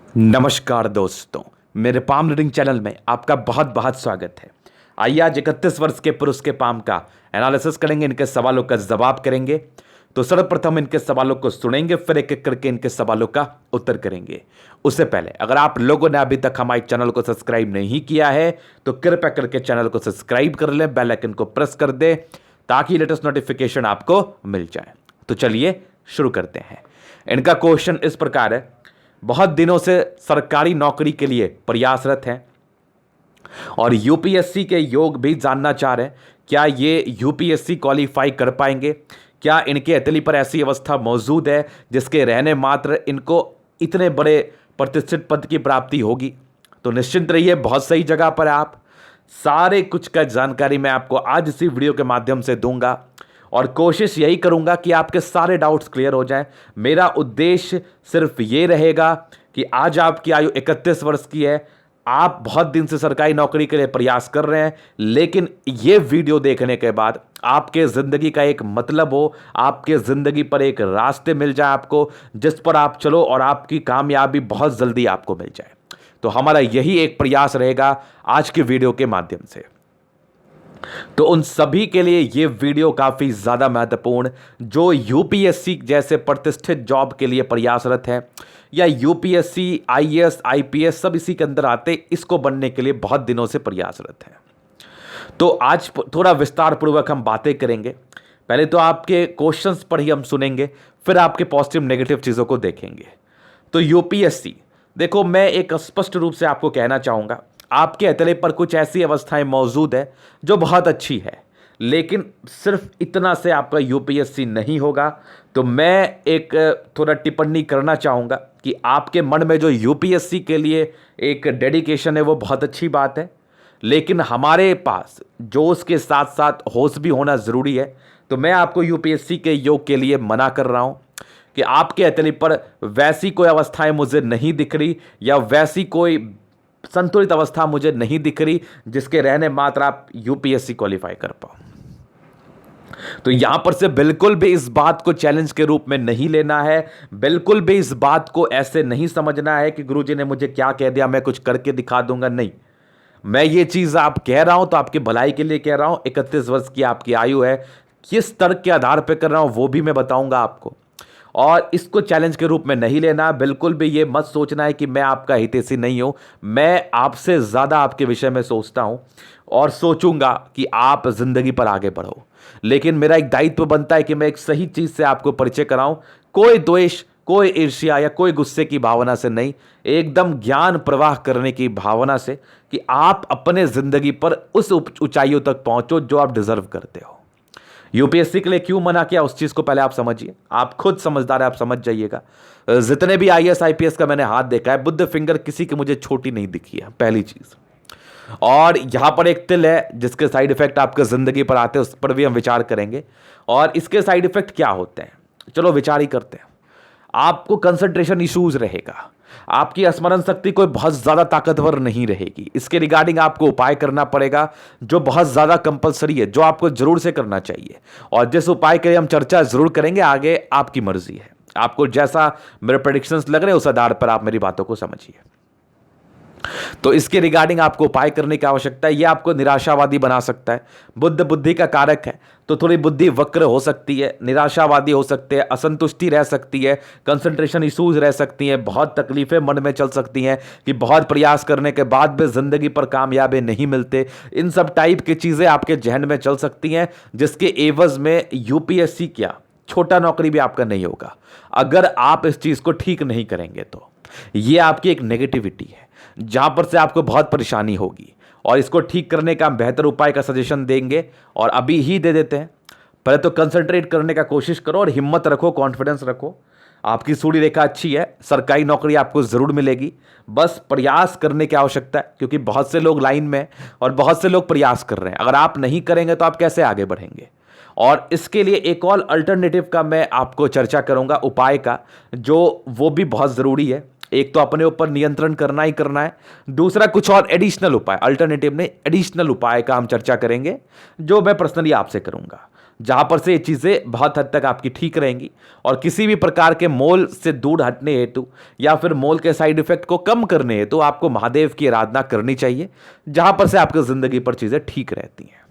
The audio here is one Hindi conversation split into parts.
नमस्कार दोस्तों, मेरे पाम रीडिंग चैनल में आपका बहुत बहुत स्वागत है। आइए आज 31 वर्ष के पुरुष के पाम का एनालिसिस करेंगे, इनके सवालों का जवाब करेंगे। तो सर्वप्रथम इनके सवालों को सुनेंगे, फिर एक एक करके इनके सवालों का उत्तर करेंगे। उससे पहले अगर आप लोगों ने अभी तक हमारे चैनल को सब्सक्राइब नहीं किया है तो कृपया करके चैनल को सब्सक्राइब कर लें, बेल आइकन को प्रेस कर दें ताकि लेटेस्ट नोटिफिकेशन आपको मिल जाए। तो चलिए शुरू करते हैं। इनका क्वेश्चन इस प्रकार है, बहुत दिनों से सरकारी नौकरी के लिए प्रयासरत हैं और यूपीएससी के योग भी जानना चाह रहे हैं। क्या ये यूपीएससी क्वालिफाई कर पाएंगे? क्या इनके अतली पर ऐसी अवस्था मौजूद है जिसके रहने मात्र इनको इतने बड़े प्रतिष्ठित पद की प्राप्ति होगी? तो निश्चिंत रहिए, बहुत सही जगह पर आप। सारे कुछ का जानकारी मैं आपको आज इसी वीडियो के माध्यम से दूंगा और कोशिश यही करूंगा कि आपके सारे डाउट्स क्लियर हो जाएं। मेरा उद्देश्य सिर्फ ये रहेगा कि आज आपकी आयु 31 वर्ष की है, आप बहुत दिन से सरकारी नौकरी के लिए प्रयास कर रहे हैं, लेकिन ये वीडियो देखने के बाद आपके ज़िंदगी का एक मतलब हो, आपके ज़िंदगी पर एक रास्ते मिल जाए आपको, जिस पर आप चलो और आपकी कामयाबी बहुत जल्दी आपको मिल जाए। तो हमारा यही एक प्रयास रहेगा आज की वीडियो के माध्यम से। तो उन सभी के लिए ये वीडियो काफ़ी ज़्यादा महत्वपूर्ण, जो यूपीएससी जैसे प्रतिष्ठित जॉब के लिए प्रयासरत हैं या यूपीएससी आईएएस आईपीएस सब इसी के अंदर आते, इसको बनने के लिए बहुत दिनों से प्रयासरत हैं। तो आज थोड़ा विस्तार पूर्वक हम बातें करेंगे। पहले तो आपके क्वेश्चंस पर ही हम सुनेंगे, फिर आपके पॉजिटिव नेगेटिव चीज़ों को देखेंगे। तो यूपीएससी, देखो मैं एक स्पष्ट रूप से आपको कहना चाहूँगा, आपके अतले पर कुछ ऐसी अवस्थाएं मौजूद है जो बहुत अच्छी है, लेकिन सिर्फ इतना से आपका यूपीएससी नहीं होगा। तो मैं एक थोड़ा टिप्पणी करना चाहूँगा कि आपके मन में जो यूपीएससी के लिए एक डेडिकेशन है वो बहुत अच्छी बात है, लेकिन हमारे पास जोश के साथ साथ होश भी होना ज़रूरी है। तो मैं आपको यूपीएससी के योग के लिए मना कर रहा हूँ कि आपके अतले पर वैसी कोई अवस्थाएं मुझे नहीं दिख रही या वैसी कोई संतुलित अवस्था मुझे नहीं दिख रही जिसके रहने मात्र आप यूपीएससी क्वालिफाई कर पाओ। तो यहां पर से बिल्कुल भी इस बात को चैलेंज के रूप में नहीं लेना है, बिल्कुल भी इस बात को ऐसे नहीं समझना है कि गुरुजी ने मुझे क्या कह दिया मैं कुछ करके दिखा दूंगा। नहीं, मैं ये चीज आप कह रहा हूं तो आपकी भलाई के लिए कह रहा हूं। 31 वर्ष की आपकी आयु है, किस तर्क के आधार पर कर रहा हूं वो भी मैं बताऊंगा आपको, और इसको चैलेंज के रूप में नहीं लेना। बिल्कुल भी ये मत सोचना है कि मैं आपका हितैषी नहीं हूं, मैं आपसे ज़्यादा आपके विषय में सोचता हूं और सोचूंगा कि आप ज़िंदगी पर आगे बढ़ो। लेकिन मेरा एक दायित्व बनता है कि मैं एक सही चीज़ से आपको परिचय कराऊं, कोई द्वेष, कोई ईर्ष्या या कोई गुस्से की भावना से नहीं, एकदम ज्ञान प्रवाह करने की भावना से कि आप अपने ज़िंदगी पर उस ऊंचाइयों तक पहुंचो जो आप डिजर्व करते हो। यूपीएससी के लिए क्यों मना किया उस चीज को पहले आप समझिए, आप खुद समझदार है, आप समझ जाइएगा। जितने भी आईएएस आईपीएस का मैंने हाथ देखा है, बुद्ध फिंगर किसी की मुझे छोटी नहीं दिखी है, पहली चीज। और यहां पर एक तिल है जिसके साइड इफेक्ट आपके जिंदगी पर आते हैं, उस पर भी हम विचार करेंगे। और इसके साइड इफेक्ट क्या होते हैं, चलो विचार ही करते हैं। आपको कंसंट्रेशन इश्यूज रहेगा, आपकी स्मरण शक्ति कोई बहुत ज़्यादा ताकतवर नहीं रहेगी। इसके रिगार्डिंग आपको उपाय करना पड़ेगा जो बहुत ज़्यादा कंपलसरी है, जो आपको जरूर से करना चाहिए। और जिस उपाय के लिए हम चर्चा जरूर करेंगे आगे, आपकी मर्जी है, आपको जैसा मेरे प्रेडिक्शंस लग रहे हैं उस आधार पर आप मेरी बातों को समझिए। तो इसके रिगार्डिंग आपको उपाय करने की आवश्यकता है। यह आपको निराशावादी बना सकता है। बुद्ध बुद्धि का कारक है, तो थोड़ी बुद्धि वक्र हो सकती है, निराशावादी हो सकते हैं, असंतुष्टि रह सकती है, कंसंट्रेशन इश्यूज रह सकती हैं, बहुत तकलीफें मन में चल सकती हैं कि बहुत प्रयास करने के बाद भी जिंदगी पर कामयाबी नहीं मिलते। इन सब टाइप की चीज़ें आपके जहन में चल सकती हैं, जिसके एवज में यूपीएससी क्या छोटा नौकरी भी आपका नहीं होगा अगर आप इस चीज़ को ठीक नहीं करेंगे। तो ये आपकी एक नेगेटिविटी है जहां पर से आपको बहुत परेशानी होगी, और इसको ठीक करने का हम बेहतर उपाय का सजेशन देंगे और अभी ही दे देते हैं। पहले तो कंसंट्रेट करने का कोशिश करो और हिम्मत रखो, कॉन्फिडेंस रखो। आपकी सूढ़ी रेखा अच्छी है, सरकारी नौकरी आपको ज़रूर मिलेगी, बस प्रयास करने की आवश्यकता है, क्योंकि बहुत से लोग लाइन में और बहुत से लोग प्रयास कर रहे हैं। अगर आप नहीं करेंगे तो आप कैसे आगे बढ़ेंगे? और इसके लिए एक और अल्टरनेटिव का मैं आपको चर्चा करूंगा, उपाय का, जो वो भी बहुत ज़रूरी है। एक तो अपने ऊपर नियंत्रण करना ही करना है, दूसरा कुछ और एडिशनल उपाय, अल्टरनेटिव नहीं एडिशनल उपाय का हम चर्चा करेंगे जो मैं पर्सनली आपसे करूंगा। जहां पर से ये चीज़ें बहुत हद तक आपकी ठीक रहेंगी। और किसी भी प्रकार के मोल से दूर हटने हेतु या फिर मोल के साइड इफेक्ट को कम करने हेतु आपको महादेव की आराधना करनी चाहिए, जहां पर से आपकी ज़िंदगी पर चीज़ें ठीक रहती हैं।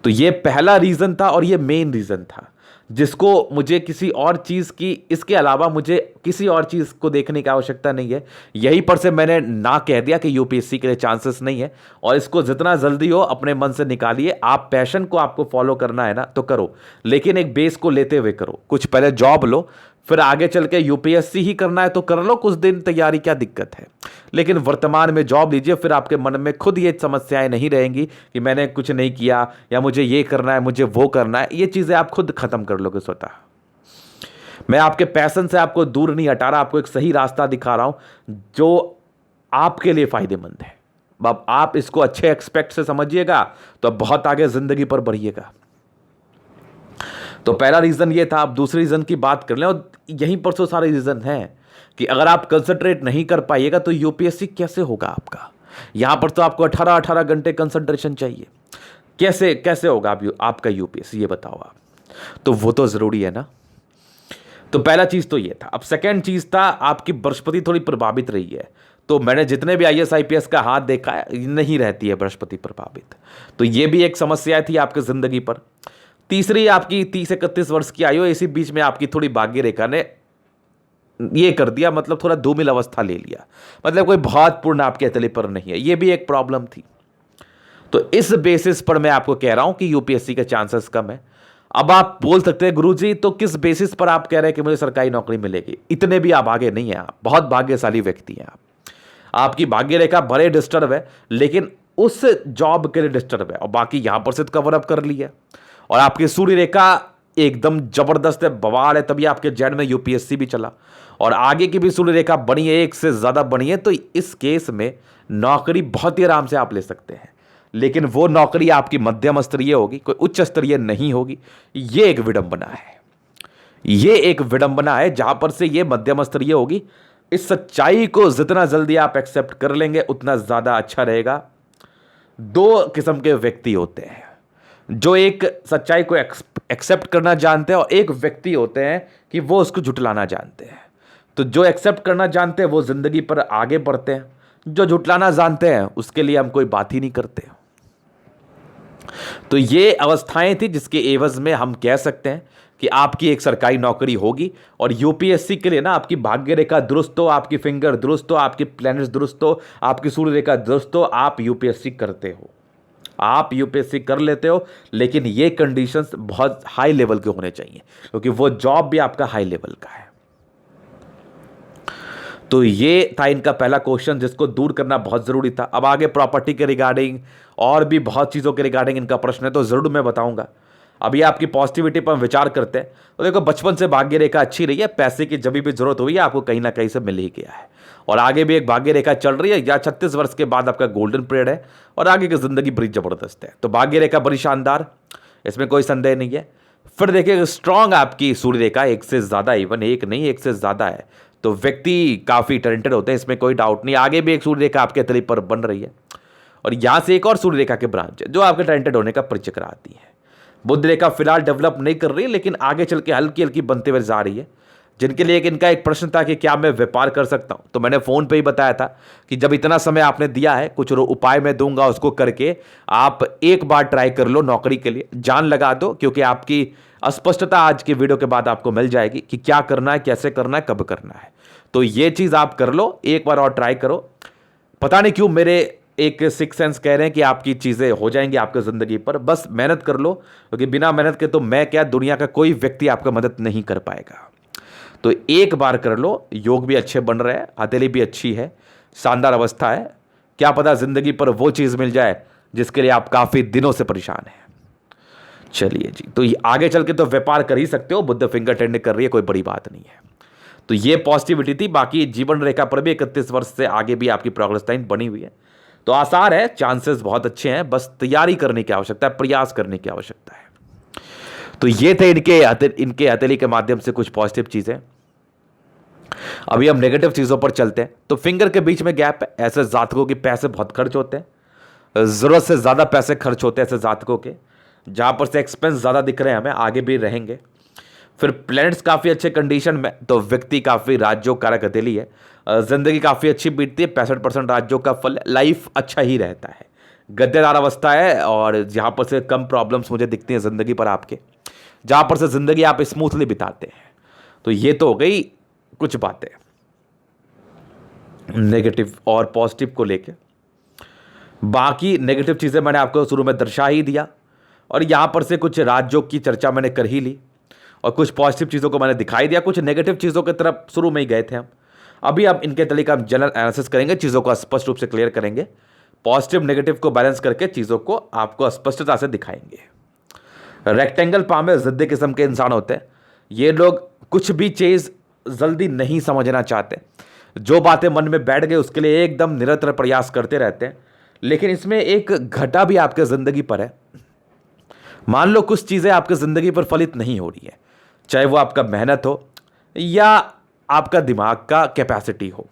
तो ये पहला रीज़न था और ये मेन रीज़न था, जिसको मुझे किसी और चीज़ की, इसके अलावा मुझे किसी और चीज़ को देखने की आवश्यकता नहीं है। यहीं पर से मैंने ना कह दिया कि यूपीएससी के लिए चांसेस नहीं है, और इसको जितना जल्दी हो अपने मन से निकालिए। आप पैशन को आपको फॉलो करना है ना तो करो, लेकिन एक बेस को लेते हुए करो। कुछ पहले जॉब लो, फिर आगे चल के यूपीएससी ही करना है तो कर लो, कुछ दिन तैयारी, क्या दिक्कत है। लेकिन वर्तमान में जॉब लीजिए, फिर आपके मन में खुद ये समस्याएं नहीं रहेंगी कि मैंने कुछ नहीं किया या मुझे ये करना है, मुझे वो करना है। ये चीज़ें आप खुद खत्म कर लोगे स्वतः। मैं आपके पैशन से आपको दूर नहीं हटा रहा, आपको एक सही रास्ता दिखा रहा हूं जो आपके लिए फायदेमंद है। अब आप इसको अच्छे एक्सपेक्ट से समझिएगा तो अब बहुत आगे जिंदगी पर बढ़िएगा। तो पहला रीज़न ये था। अब दूसरे रीज़न की बात कर लें, और यहीं पर तो सारे रीज़न हैं कि अगर आप कंसंट्रेट नहीं कर पाइएगा तो यूपीएससी कैसे होगा आपका। यहां पर तो आपको 18-18 घंटे कंसंट्रेशन चाहिए। कैसे कैसे होगा आपका यूपीएससी, ये बताओ आप। तो वो तो ज़रूरी है ना। तो पहला चीज़ तो ये था। अब सेकेंड चीज़ था, आपकी बृहस्पति थोड़ी प्रभावित रही है। तो मैंने जितने भी आईएएस आईपीएस का हाथ देखा है, नहीं रहती है बृहस्पति प्रभावित। तो ये भी एक समस्या थी आपकी ज़िंदगी पर। तीसरी, आपकी 30-31 वर्ष की आयु, इसी बीच में आपकी थोड़ी भाग्य रेखा ने ये कर दिया, मतलब थोड़ा धूमिल अवस्था ले लिया, मतलब कोई बहुत पूर्ण आपके हथेली पर नहीं है। ये भी एक प्रॉब्लम थी। तो इस बेसिस पर मैं आपको कह रहा हूं कि यूपीएससी के चांसेस कम है। अब आप बोल सकते हैं गुरुजी तो किस बेसिस पर आप कह रहे हैं कि मुझे सरकारी नौकरी मिलेगी। इतने भी आप आगे नहीं है, आप बहुत भाग्यशाली व्यक्ति हैं। आपकी भाग्य रेखा भले डिस्टर्ब है, लेकिन उस जॉब के लिए डिस्टर्ब है, और बाकी यहां पर से कवर अप कर लिया। और आपकी सूर्य रेखा एकदम जबरदस्त है, बवाल है, तभी आपके जैन में यूपीएससी भी चला। और आगे की भी सूर्य रेखा बनी है, एक से ज्यादा बनी है। तो इस केस में नौकरी बहुत ही आराम से आप ले सकते हैं, लेकिन वो नौकरी आपकी मध्यम स्तरीय होगी, कोई उच्च स्तरीय नहीं होगी। ये एक विडंबना है, ये एक विडंबना है जहां पर से ये मध्यम स्तरीय होगी। इस सच्चाई को जितना जल्दी आप एक्सेप्ट कर लेंगे उतना ज्यादा अच्छा रहेगा। दो किस्म के व्यक्ति होते हैं, जो एक सच्चाई को एक्सेप्ट करना जानते हैं, और एक व्यक्ति होते हैं कि वो उसको झुटलाना जानते हैं। तो जो एक्सेप्ट करना जानते हैं वो जिंदगी पर आगे बढ़ते हैं, जो झुटलाना जानते हैं उसके लिए हम कोई बात ही नहीं करते। तो ये अवस्थाएं थी जिसके एवज में हम कह सकते हैं कि आपकी एक सरकारी नौकरी होगी। और यूपीएससी के लिए ना आपकी भाग्य रेखा दुरुस्त हो, आपकी फिंगर दुरुस्त हो, आपकी प्लैनेट्स दुरुस्त हो, आपकी सूर्य रेखा दुरुस्त हो, आप यूपीएससी करते हो, आप यूपीएससी कर लेते हो। लेकिन ये कंडीशंस बहुत हाई लेवल के होने चाहिए, क्योंकि वो जॉब भी आपका हाई लेवल का है। तो ये था इनका पहला क्वेश्चन, जिसको दूर करना बहुत जरूरी था। अब आगे प्रॉपर्टी के रिगार्डिंग और भी बहुत चीज़ों के रिगार्डिंग इनका प्रश्न है, तो जरूर मैं बताऊंगा। अब ये आपकी पॉजिटिविटी पर विचार करते हैं तो देखो, बचपन से भाग्य रेखा अच्छी रही है, पैसे की जब भी जरूरत हुई है आपको कहीं ना कहीं से मिल ही गया है। और आगे भी एक भाग्य रेखा चल रही है, या 36 वर्ष के बाद आपका गोल्डन पीरियड है, और आगे की जिंदगी बड़ी जबरदस्त है। तो भाग्य रेखा बड़ी शानदार, इसमें कोई संदेह नहीं है। फिर देखिए स्ट्रांग आपकी सूर्य रेखा, एक से ज्यादा, इवन एक नहीं एक से ज्यादा है। तो व्यक्ति काफी टैलेंटेड होते हैं, इसमें कोई डाउट नहीं। आगे भी एक सूर्य रेखा आपके तले पर बन रही है, और यहां से एक और सूर्य रेखा के ब्रांच है जो आपके टैलेंटेड होने का परिचय कराती है। बुध रेखा फिलहाल डेवलप नहीं कर रही, लेकिन आगे चल के हल्की हल्की बनते हुए जा रही है। जिनके लिए इनका एक प्रश्न था कि क्या मैं व्यापार कर सकता हूं, तो मैंने फोन पे ही बताया था कि जब इतना समय आपने दिया है, कुछ उपाय मैं दूंगा, उसको करके आप एक बार ट्राई कर लो नौकरी के लिए, जान लगा दो। क्योंकि आपकी अस्पष्टता आज की वीडियो के बाद आपको मिल जाएगी कि क्या करना है, कैसे करना है, कब करना है। तो ये चीज आप कर लो, एक बार और ट्राई करो। पता नहीं क्यों मेरे एक सिक्स सेंस कह रहे हैं कि आपकी चीजें हो जाएंगी आपकी जिंदगी पर। बस मेहनत कर लो, क्योंकि बिना मेहनत के तो मैं क्या, दुनिया का कोई व्यक्ति आपका मदद नहीं कर पाएगा। तो एक बार कर लो, योग भी अच्छे बन रहे हैं, हथेली भी अच्छी है, शानदार अवस्था है। क्या पता जिंदगी पर वो चीज मिल जाए जिसके लिए आप काफी दिनों से परेशान हैं। चलिए जी, तो आगे चल के तो व्यापार कर ही सकते हो, बुद्ध फिंगर टेंड कर रही है, कोई बड़ी बात नहीं है। तो ये पॉजिटिविटी थी। बाकी जीवन रेखा पर भी 31 वर्ष से आगे भी आपकी प्रोग्रेस लाइन बनी हुई है, तो आसार है, चांसेस बहुत अच्छे हैं। बस तैयारी करने की आवश्यकता है, प्रयास करने की आवश्यकता है। तो ये थे इनके हथेली के माध्यम से कुछ पॉजिटिव चीजें। अभी हम नेगेटिव चीजों पर चलते हैं। तो फिंगर के बीच में गैप है, ऐसे जातकों के पैसे बहुत खर्च होते हैं, जरूरत से ज्यादा पैसे खर्च होते हैं ऐसे जातकों के। जहाँ पर से एक्सपेंस ज़्यादा दिख रहे हैं हमें, आगे भी रहेंगे। फिर प्लैनेट्स काफ़ी अच्छे कंडीशन में, तो व्यक्ति काफ़ी राजयोग कारक हथेली है, जिंदगी काफ़ी अच्छी बीतती है, 65% राजयोग का फल, लाइफ अच्छा ही रहता है, गद्देदार अवस्था है, और जहाँ पर से कम प्रॉब्लम्स मुझे दिखती हैं ज़िंदगी पर आपके, जहाँ पर से ज़िंदगी आप स्मूथली बिताते हैं। तो ये तो हो गई कुछ बातें नेगेटिव और पॉजिटिव को लेके। बाकी नेगेटिव चीज़ें मैंने आपको शुरू में दर्शा ही दिया, और यहाँ पर से कुछ राजयोग की चर्चा मैंने कर ही ली, और कुछ पॉजिटिव चीज़ों को मैंने दिखाई दिया, कुछ नेगेटिव चीज़ों की तरफ शुरू में ही गए थे हम। अभी अब इनके तरीके हम जनरल एनालिसिस करेंगे, चीज़ों को स्पष्ट रूप से क्लियर करेंगे, पॉजिटिव नेगेटिव को बैलेंस करके चीज़ों को आपको स्पष्टता से दिखाएंगे। रेक्टेंगल पाम में ज़िद्दी किस्म के इंसान होते हैं। ये लोग कुछ भी चीज़ जल्दी नहीं समझना चाहते, जो बातें मन में बैठ गई उसके लिए एकदम निरंतर प्रयास करते रहते हैं। लेकिन इसमें एक घटा भी आपके ज़िंदगी पर है। मान लो कुछ चीज़ें आपके ज़िंदगी पर फलित नहीं हो रही है, चाहे वो आपका मेहनत हो या आपका दिमाग का कैपेसिटी हो,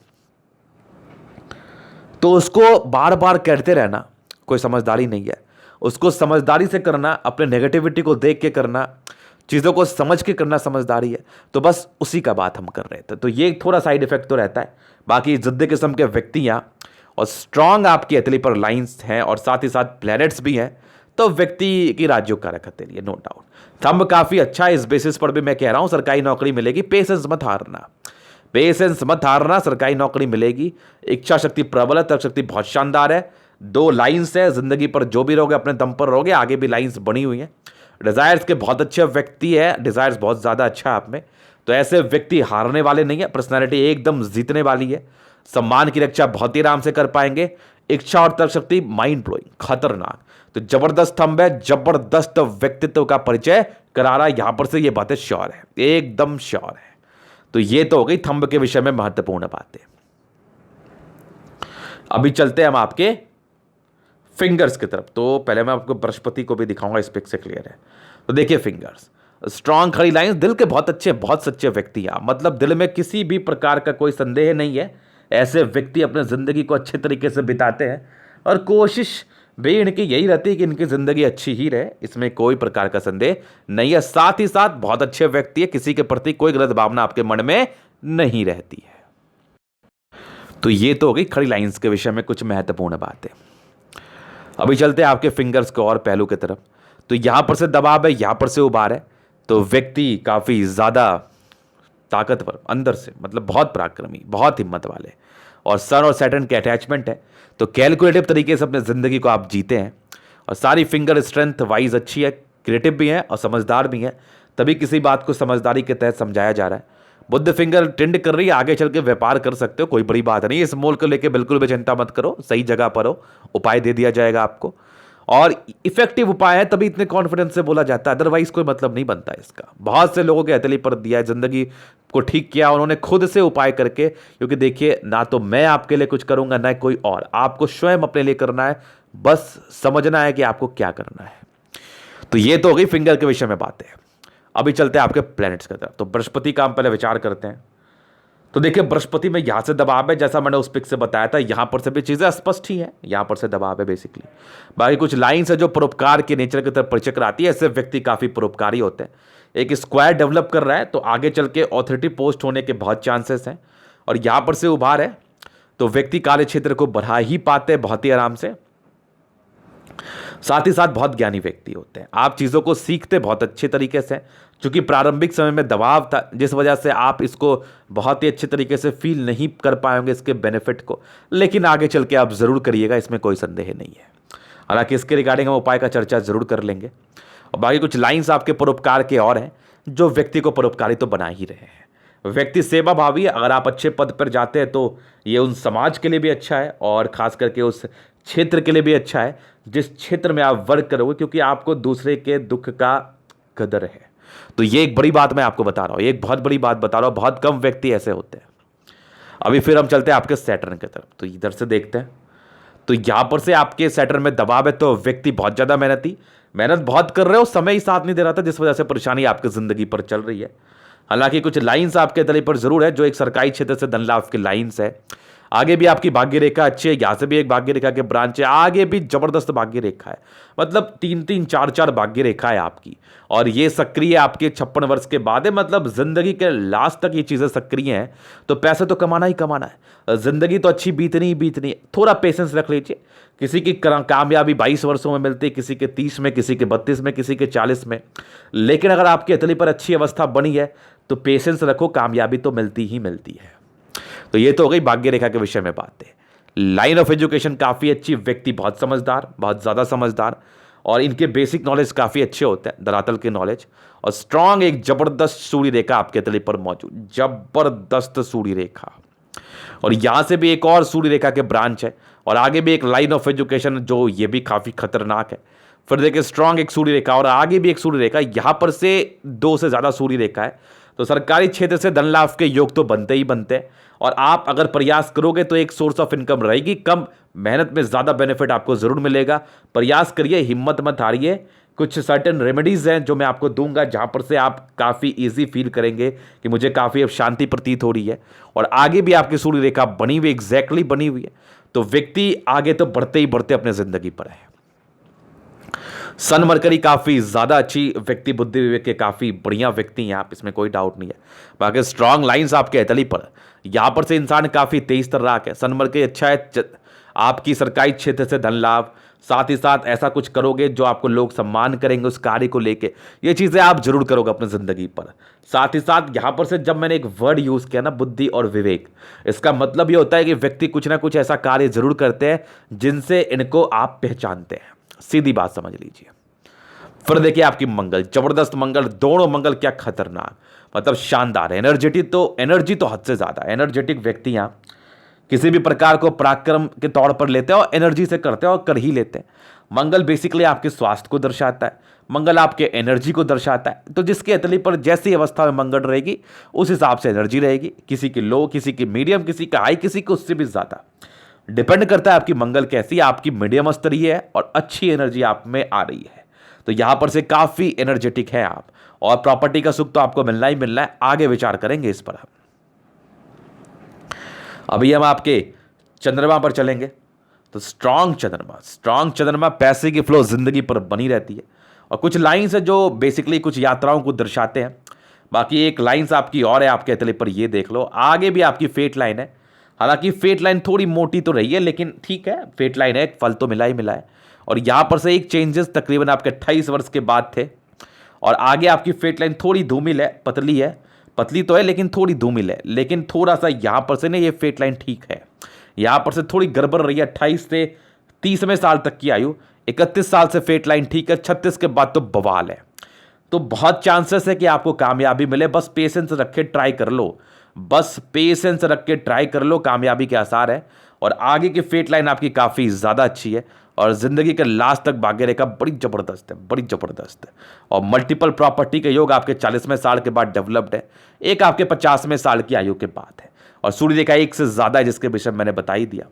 तो उसको बार बार करते रहना कोई समझदारी नहीं है। उसको समझदारी से करना, अपने नेगेटिविटी को देख के करना, चीज़ों को समझ के करना समझदारी है। तो बस उसी का बात हम कर रहे थे। तो ये थोड़ा साइड इफेक्ट तो रहता है। बाकी जिद्दी किस्म के व्यक्तियाँ और स्ट्रांग आपकी हथेली पर लाइंस हैं, और साथ ही साथ प्लैनेट्स भी हैं, तो व्यक्ति की राजयोग कारक हथेली है, नो डाउट। थंब काफ़ी अच्छा है, इस बेसिस पर भी मैं कह रहा हूँ सरकारी नौकरी मिलेगी। पेशेंस मत हारना, पेशेंस मत हारना, सरकारी नौकरी मिलेगी। इच्छा शक्ति प्रबल है, तर्क शक्ति बहुत शानदार है। 2 लाइन्स है, जिंदगी पर जो भी रहोगे अपने दम पर रहोगे, आगे भी लाइन्स बनी हुई हैं। डिज़ायर्स के बहुत अच्छे व्यक्ति है, डिज़ायर्स बहुत ज़्यादा अच्छा है आप में, तो ऐसे व्यक्ति हारने वाले नहीं है। पर्सनैलिटी एकदम जीतने वाली है। सम्मान की रक्षा बहुत ही आराम से कर पाएंगे। इच्छा और तर्क शक्ति माइंड ब्लोइंग, खतरनाक। तो जबरदस्त थंब है, जबरदस्त व्यक्तित्व का परिचय करा रहा है यहां पर से, ये बातें श्योर है, एकदम श्योर है। तो ये तो हो गई थंब के विषय में महत्वपूर्ण बातें। अभी चलते हैं हम आपके फिंगर्स की तरफ। तो पहले मैं आपको बृहस्पति को भी दिखाऊंगा, इस पिक से क्लियर है। तो देखिए फिंगर्स, स्ट्रांग खड़ी लाइंस, दिल के बहुत अच्छे बहुत सच्चे व्यक्ति हैं, मतलब दिल में किसी भी प्रकार का कोई संदेह नहीं है। ऐसे व्यक्ति अपने ज़िंदगी को अच्छे तरीके से बिताते हैं, और कोशिश भी इनकी यही रहती है कि इनकी ज़िंदगी अच्छी ही रहे, इसमें कोई प्रकार का संदेह नहीं है। साथ ही साथ बहुत अच्छे व्यक्ति है, किसी के प्रति कोई गलत भावना आपके मन में नहीं रहती है। तो ये तो हो गई खड़ी लाइंस के विषय में कुछ महत्वपूर्ण बातें। अभी चलते हैं आपके फिंगर्स के और पहलू की तरफ। तो यहां पर से दबाव है, यहां पर से उबार है, तो व्यक्ति काफ़ी ज़्यादा ताकतवर अंदर से, मतलब बहुत पराक्रमी, बहुत हिम्मत वाले, और सन और सैटर्न के अटैचमेंट है। तो कैलकुलेटिव तरीके से अपने ज़िंदगी को आप जीते हैं, और सारी फिंगर स्ट्रेंथ वाइज अच्छी है, क्रिएटिव भी है और समझदार भी है, तभी किसी बात को समझदारी के तहत समझाया जा रहा है। बुद्ध फिंगर टिंड कर रही है, आगे चल के व्यापार कर सकते हो, कोई बड़ी बात नहीं। इस मोल को लेकर बिल्कुल भी चिंता मत करो, सही जगह पर हो, उपाय दे दिया जाएगा आपको, और इफेक्टिव उपाय है, तभी इतने कॉन्फिडेंस से बोला जाता है, अदरवाइज कोई मतलब नहीं बनता इसका। बहुत से लोगों के हथेली पर दिया है, जिंदगी को ठीक किया उन्होंने खुद से उपाय करके। क्योंकि देखिए, ना तो मैं आपके लिए कुछ करूंगा, ना कोई और, आपको स्वयं अपने लिए करना है, बस समझना है कि आपको क्या करना है। तो ये तो हो गई फिंगर के विषय में बातें। अभी चलते हैं आपके प्लैनेट्स की तरफ। तो बृहस्पति का हम पहले विचार करते हैं। तो देखिए बृहस्पति में यहाँ से दबाव है, जैसा मैंने उस पिक से बताया था, यहाँ पर से भी चीज़ें स्पष्ट ही हैं, यहाँ पर से दबाव है बेसिकली। बाकी कुछ लाइन्स है जो परोपकार के नेचर की तरफ परिचय कराती है। ऐसे व्यक्ति काफ़ी परोपकारी होते हैं। एक स्क्वायर डेवलप कर रहा है, तो आगे चल के ऑथोरिटी पोस्ट होने के बहुत चांसेस हैं। और यहाँ पर से उभार है, तो व्यक्ति कार्य क्षेत्र को बढ़ा ही पाते हैं बहुत ही आराम से। साथ ही साथ बहुत ज्ञानी व्यक्ति होते हैं, आप चीज़ों को सीखते बहुत अच्छे तरीके से। क्योंकि प्रारंभिक समय में दबाव था, जिस वजह से आप इसको बहुत ही अच्छे तरीके से फील नहीं कर पाएंगे इसके बेनिफिट को, लेकिन आगे चल के आप ज़रूर करिएगा, इसमें कोई संदेह नहीं है। हालांकि इसके रिगार्डिंग हम उपाय का चर्चा ज़रूर कर लेंगे। और बाकी कुछ लाइन्स आपके परोपकार के और हैं, जो व्यक्ति को परोपकारी तो बना ही रहे हैं। व्यक्ति सेवा भावी है, अगर आप अच्छे पद पर जाते हैं तो ये उन समाज के लिए भी अच्छा है, और ख़ास करके उस क्षेत्र के लिए भी अच्छा है जिस क्षेत्र में आप वर्क करोगे, क्योंकि आपको दूसरे के दुख का कदर है। तो ये एक बड़ी बात मैं आपको बता रहा हूँ, एक बहुत बड़ी बात बता रहा हूँ, बहुत कम व्यक्ति ऐसे होते हैं। अभी फिर हम चलते हैं आपके सैटर्न की तरफ। तो इधर से देखते हैं, तो यहाँ पर से आपके सैटर्न में दबाव है, तो व्यक्ति बहुत ज़्यादा मेहनत बहुत कर रहे हो, समय ही साथ नहीं दे रहा था, जिस वजह से परेशानी आपकी ज़िंदगी पर चल रही है। हालांकि कुछ लाइन्स आपके तले पर जरूर है, जो एक सरकारी क्षेत्र से धन लाभ की लाइन्स है। आगे भी आपकी भाग्य रेखा अच्छी है, यहाँ से भी एक भाग्य रेखा के ब्रांच है, आगे भी जबरदस्त भाग्य रेखा है। मतलब 3-3 4-4 भाग्य रेखा है आपकी, और ये सक्रिय आपके 56 वर्ष के बाद है। मतलब जिंदगी के लास्ट तक ये चीजें सक्रिय हैं, तो पैसे तो कमाना ही कमाना है, जिंदगी तो अच्छी बीतनी ही बीतनी है। थोड़ा पेशेंस रख लीजिए। किसी की कामयाबी 22 वर्षों में मिलती है, किसी के 30 में, किसी के 32 में, किसी के 40 में। लेकिन अगर आपकी अतली पर अच्छी अवस्था बनी है तो पेशेंस रखो, कामयाबी तो मिलती ही मिलती है। तो ये तो हो गई भाग्य रेखा के विषय में बातें। लाइन ऑफ एजुकेशन काफ़ी अच्छी, व्यक्ति बहुत समझदार, बहुत ज़्यादा समझदार, और इनके बेसिक नॉलेज काफ़ी अच्छे होते हैं, धरातल के नॉलेज। और स्ट्रांग एक जबरदस्त सूर्य रेखा आपके तले पर मौजूद, जबरदस्त सूर्य रेखा। और यहां से भी एक और सूर्य रेखा के ब्रांच है, और आगे भी एक लाइन ऑफ एजुकेशन जो ये भी काफ़ी खतरनाक है। फिर देखिए स्ट्रांग एक सूर्य रेखा, और आगे भी एक सूर्य रेखा, यहां पर से 2 से ज़्यादा सूर्य रेखा है। तो सरकारी क्षेत्र से धन लाभ के योग तो बनते ही बनते हैं, और आप अगर प्रयास करोगे तो एक सोर्स ऑफ इनकम रहेगी। कम मेहनत में ज़्यादा बेनिफिट आपको ज़रूर मिलेगा। प्रयास करिए, हिम्मत मत हारिए। कुछ सर्टेन रेमेडीज़ हैं जो मैं आपको दूंगा, जहाँ पर से आप काफ़ी इजी फील करेंगे कि मुझे काफ़ी अब शांति प्रतीत हो रही है। और आगे भी आपकी सूर्य रेखा बनी हुई, एग्जैक्टली बनी हुई है, तो व्यक्ति आगे तो बढ़ते ही बढ़ते अपने ज़िंदगी पर है। सन मरकरी काफ़ी ज़्यादा अच्छी, व्यक्ति बुद्धि विवेक के काफ़ी बढ़िया व्यक्ति हैं आप, इसमें कोई डाउट नहीं है। बाकी स्ट्रांग लाइंस आपके अतली पर, यहाँ पर से इंसान काफ़ी तेज तर्राक है। सन मरकरी अच्छा है, आपकी सरकारी क्षेत्र से धन लाभ, साथ ही साथ ऐसा कुछ करोगे जो आपको लोग सम्मान करेंगे उस कार्य को लेके, ये चीज़ें आप जरूर करोगे अपनी ज़िंदगी पर। साथ ही साथ यहाँ पर से जब मैंने एक वर्ड यूज़ किया ना, बुद्धि और विवेक, इसका मतलब ये होता है कि व्यक्ति कुछ ना कुछ ऐसा कार्य जरूर करते हैं जिनसे इनको आप पहचानते हैं। सीधी बात समझ लीजिए। फिर देखिए आपकी मंगल, जबरदस्त मंगल, दोनों मंगल क्या खतरनाक, मतलब शानदार। एनर्जी तो हद से ज्यादा एनर्जेटिक व्यक्ति हैं, किसी भी प्रकार को पराक्रम के तौर पर लेते हैं और एनर्जी से करते हैं और कर ही लेते हैं। मंगल बेसिकली आपके स्वास्थ्य को दर्शाता है, मंगल आपके एनर्जी को दर्शाता है। तो जिसकी अतली पर जैसी अवस्था में मंगल रहेगी उस हिसाब से एनर्जी रहेगी, किसी की लो, किसी की मीडियम, किसी का हाई, किसी को उससे भी ज्यादा। डिपेंड करता है आपकी मंगल कैसी है। आपकी मीडियम स्तरीय है और अच्छी एनर्जी आप में आ रही है, तो यहां पर से काफी एनर्जेटिक है आप, और प्रॉपर्टी का सुख तो आपको मिलना ही मिलना है। आगे विचार करेंगे इस पर। अभी हम आपके चंद्रमा पर चलेंगे। तो स्ट्रांग चंद्रमा पैसे की फ्लो जिंदगी पर बनी रहती है, और कुछ लाइंस है जो बेसिकली कुछ यात्राओं को दर्शाते हैं। बाकी एक लाइंस आपकी और है आपके अतले पर, ये देख लो। आगे भी आपकी फेट लाइन है, हालांकि फेट लाइन थोड़ी मोटी तो रही है, लेकिन ठीक है, फेट लाइन है, एक फल तो मिला ही मिला है। और यहां पर से एक चेंजेस तकरीबन आपके 28 वर्ष के बाद थे, और आगे आपकी फेट लाइन थोड़ी धूमिल है, पतली तो है लेकिन थोड़ी धूमिल है। लेकिन थोड़ा सा यहां पर से ना ये फेट लाइन ठीक है, यहां पर से थोड़ी गड़बड़ रही है। 28 से 30वें साल तक की आयु, 31 साल से फेट लाइन ठीक है, 36 के बाद तो बवाल है। तो बहुत चांसेस है कि आपको कामयाबी मिले, बस पेशेंस रख के ट्राई कर लो, कामयाबी के आसार है। और आगे की फेट लाइन आपकी काफ़ी ज़्यादा अच्छी है, और ज़िंदगी के लास्ट तक भाग्य रेखा बड़ी ज़बरदस्त है। और मल्टीपल प्रॉपर्टी के योग आपके 40वें साल के बाद डेवलप्ड है, एक आपके 50वें साल की आयु के बाद है, और सूर्य रेखा एक से ज़्यादा है, जिसके विषय में मैंने बता ही दिया।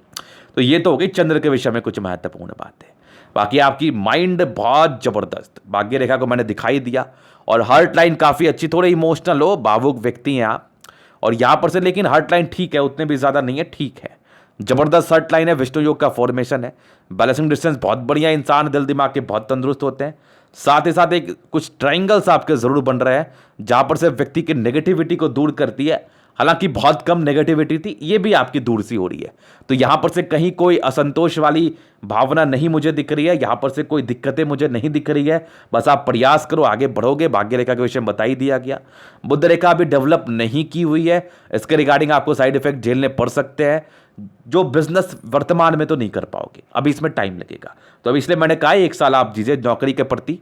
तो ये तो हो गई चंद्र के विषय में कुछ महत्वपूर्ण बात है। बाकी आपकी माइंड बहुत ज़बरदस्त, भाग्य रेखा को मैंने दिखाई दिया। और हार्ट लाइन काफ़ी अच्छी, थोड़े इमोशनल हो, भावुक व्यक्ति हैं आप। और यहां पर से लेकिन हार्ट लाइन ठीक है, उतने भी ज़्यादा नहीं है, ठीक है, जबरदस्त हार्ट लाइन है, विष्णु योग का फॉर्मेशन है, बैलेंसिंग डिस्टेंस बहुत बढ़िया, इंसान दिल दिमाग के बहुत तंदुरुस्त होते हैं। साथ ही साथ एक कुछ ट्रायंगल्स आपके ज़रूर बन रहे हैं, जहां पर से व्यक्ति की नेगेटिविटी को दूर करती है। हालांकि बहुत कम नेगेटिविटी थी, ये भी आपकी दूर सी हो रही है। तो यहां पर से कहीं कोई असंतोष वाली भावना नहीं मुझे दिख रही है, यहां पर से कोई दिक्कतें मुझे नहीं दिख रही है। बस आप प्रयास करो, आगे बढ़ोगे। भाग्य रेखा के विषय में बता ही दिया गया। बुध रेखा अभी डेवलप नहीं की हुई है, इसके रिगार्डिंग आपको साइड इफेक्ट झेलने पड़ सकते हैं, जो बिजनेस वर्तमान में तो नहीं कर पाओगे, अभी इसमें टाइम लगेगा। तो अभी इसलिए मैंने कहा 1 साल आप दीजिए नौकरी के प्रति।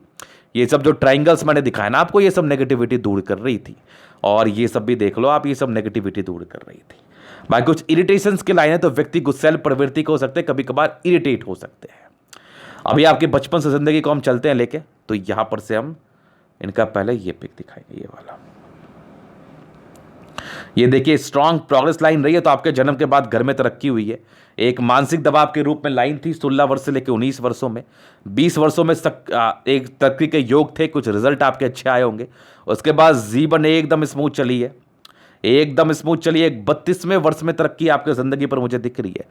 ये सब जो ट्रायंगल्स मैंने दिखाया ना आपको, ये सब नेगेटिविटी दूर कर रही थी, और ये सब भी देख लो आप, ये सब नेगेटिविटी दूर कर रही थी। बाकी कुछ इरिटेशंस की लाइन है, तो व्यक्ति गुस्सैल प्रवृत्ति को हो सकते हैं, कभी कभार इरिटेट हो सकते हैं। अभी आपके बचपन से जिंदगी को हम चलते हैं लेके, तो यहां पर से हम इनका पहले ये पिक दिखाएंगे, ये वाला। ये देखिए स्ट्रांग प्रोग्रेस लाइन रही है, तो आपके जन्म के बाद घर में तरक्की हुई है। एक मानसिक दबाव के रूप में लाइन थी 16 वर्ष से लेकर 19 वर्षों में, 20 वर्षों में एक तरक्की के योग थे, कुछ रिजल्ट आपके अच्छे आए होंगे। उसके बाद जीवन एकदम स्मूथ चली है। एकदम स्मूथ चलिए। 32वें वर्ष में तरक्की आपकी ज़िंदगी पर मुझे दिख रही है।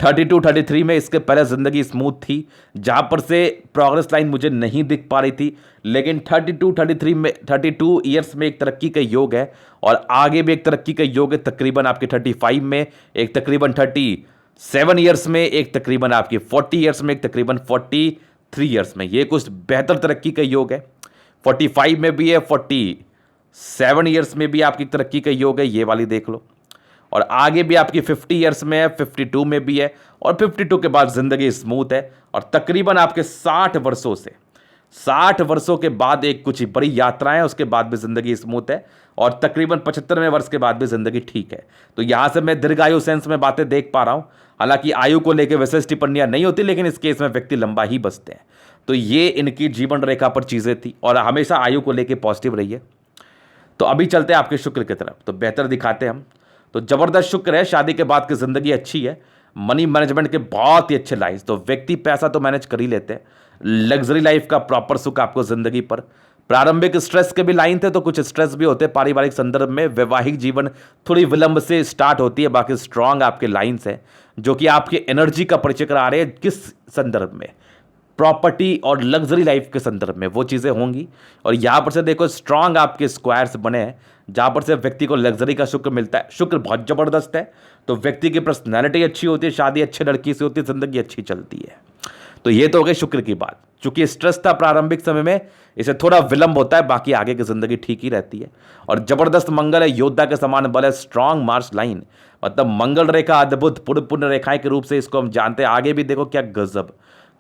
32 33 में इसके पहले ज़िंदगी स्मूथ थी, जहाँ पर से प्रोग्रेस लाइन मुझे नहीं दिख पा रही थी, लेकिन 32 33 में 32 ईयर्स में एक तरक्की का योग है और आगे भी एक तरक्की का योग है। तकरीबन आपके 35 में, एक तकरीबन 37 ईयर्स में, एक तकरीबन आपकी 40 ईयर्स में, एक तकरीबन 43 ईयर्स में। ये कुछ बेहतर तरक्की का योग है। 45 में भी है, 47 ईयर्स में भी आपकी तरक्की का योग है, ये वाली देख लो। और आगे भी आपकी 50 ईयर्स में है, 52 में भी है, और 52 के बाद ज़िंदगी स्मूथ है। और तकरीबन आपके 60 वर्षों के बाद एक कुछ बड़ी यात्राएं, उसके बाद भी ज़िंदगी स्मूथ है। और तकरीबन 75वें वर्ष के बाद भी ज़िंदगी ठीक है। तो यहाँ से मैं दीर्घायु सेंस में बातें देख पा रहा हूँ। हालांकि आयु को लेकर विशेष टिप्पणियाँ नहीं होती, लेकिन इस केस में व्यक्ति लंबा ही बचते हैं। तो ये इनकी जीवन रेखा पर चीज़ें थी और हमेशा आयु को लेकर पॉजिटिव रही है। तो अभी चलते हैं आपके शुक्र की तरफ, तो बेहतर दिखाते हैं हम। तो ज़बरदस्त शुक्र है, शादी के बाद की ज़िंदगी अच्छी है, मनी मैनेजमेंट के बहुत ही अच्छे लाइन्स, तो व्यक्ति पैसा तो मैनेज कर ही लेते हैं। लग्जरी लाइफ का प्रॉपर सुख आपको ज़िंदगी पर। प्रारंभिक स्ट्रेस के भी लाइन थे, तो कुछ स्ट्रेस भी होते हैं पारिवारिक संदर्भ में। वैवाहिक जीवन थोड़ी विलंब से स्टार्ट होती है, बाकी स्ट्रांग आपके लाइन्स हैं जो कि आपकी एनर्जी का परिचय करा रहे हैं। किस संदर्भ में? प्रॉपर्टी और लग्जरी लाइफ के संदर्भ में वो चीज़ें होंगी। और यहाँ पर से देखो स्ट्रांग आपके स्क्वायर्स बने हैं, जहाँ पर से व्यक्ति को लग्जरी का शुक्र मिलता है। शुक्र बहुत ज़बरदस्त है, तो व्यक्ति की पर्सनैलिटी अच्छी होती है, शादी अच्छी लड़की से होती है, ज़िंदगी अच्छी चलती है। तो ये तो हो गई शुक्र की बात। चूंकि स्ट्रेस था प्रारंभिक समय में, इसे थोड़ा विलंब होता है, बाकी आगे की ज़िंदगी ठीक ही रहती है। और ज़बरदस्त मंगल है, योद्धा के समान बल है, स्ट्रांग मार्च लाइन, मतलब मंगल रेखा अद्भुत पुण्य रेखाएं के रूप से इसको हम जानते हैं। आगे भी देखो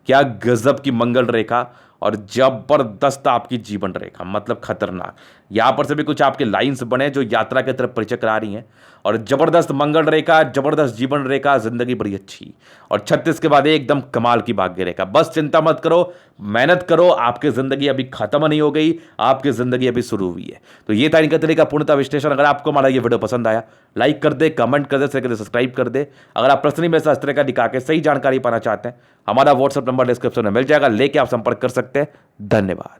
क्या गजब की मंगल रेखा और जबरदस्त आपकी जीवन रेखा, मतलब खतरनाक। यहाँ पर से भी कुछ आपके लाइंस बने जो यात्रा की तरफ परिचय करा रही हैं। और जबरदस्त मंगल रेखा, जबरदस्त जीवन रेखा, जिंदगी बड़ी अच्छी। और 36 के बाद एकदम कमाल की भाग्य रेखा। बस चिंता मत करो, मेहनत करो, आपकी जिंदगी अभी खत्म नहीं हो गई, आपकी जिंदगी अभी शुरू हुई है। तो ये था इनका तरीका पूर्णतः विश्लेषण। अगर आपको हमारा ये वीडियो पसंद आया, लाइक कर दे, कमेंट कर दे, शेयर कर दे, सब्सक्राइब कर दे। अगर आप पर्सनली मेरे साथ इस तरह का दिखा के सही जानकारी पाना चाहते हैं, हमारा व्हाट्सएप नंबर डिस्क्रिप्शन में मिल जाएगा, लेके आप संपर्क कर सकते हैं। धन्यवाद।